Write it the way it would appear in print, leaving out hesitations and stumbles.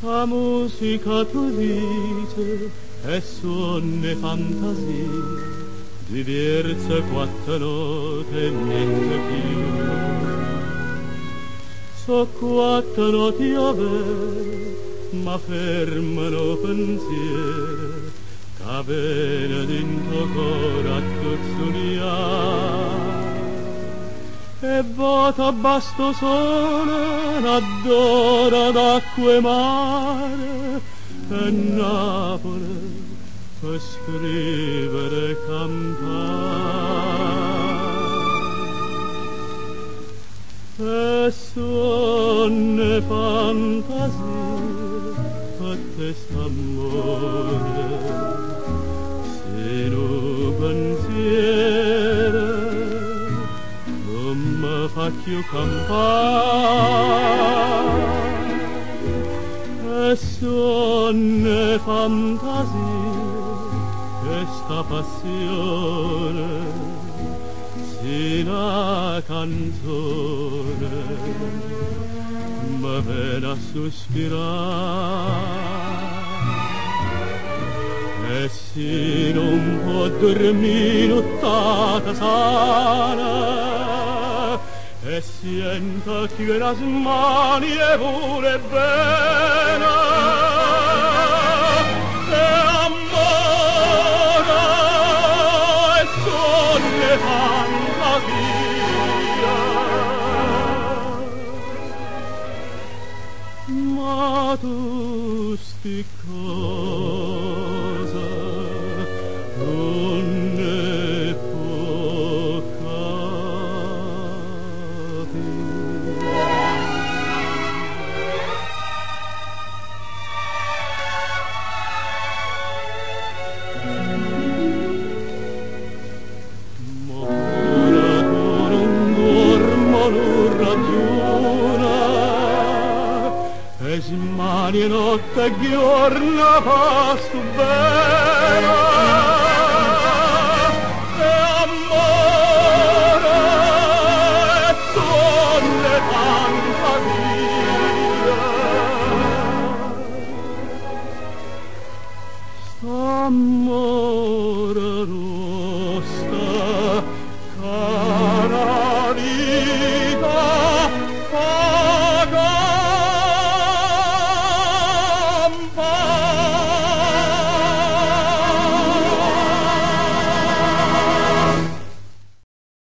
La musica tu dici è sonne fantasia, diverse quattro note e niente più. So quattro note ave, ma fermano pensieri, che bene dentro cuore a tuzzuniare. E vota basto sole n'addora d'acqua e mare e Napoli per scrivere e cantare. E sonne fantasie per quest'amore sino pensiero fa più campare. E sonne fantasie, questa passione, sino a canzone, mi viene a sospirare. E sino un po' dormire nottata sana, e siento che las mani e vuole bene e amore e sonne fantasia. Ma tu sti cosa non ne può e smani notte e giorno fa stu bene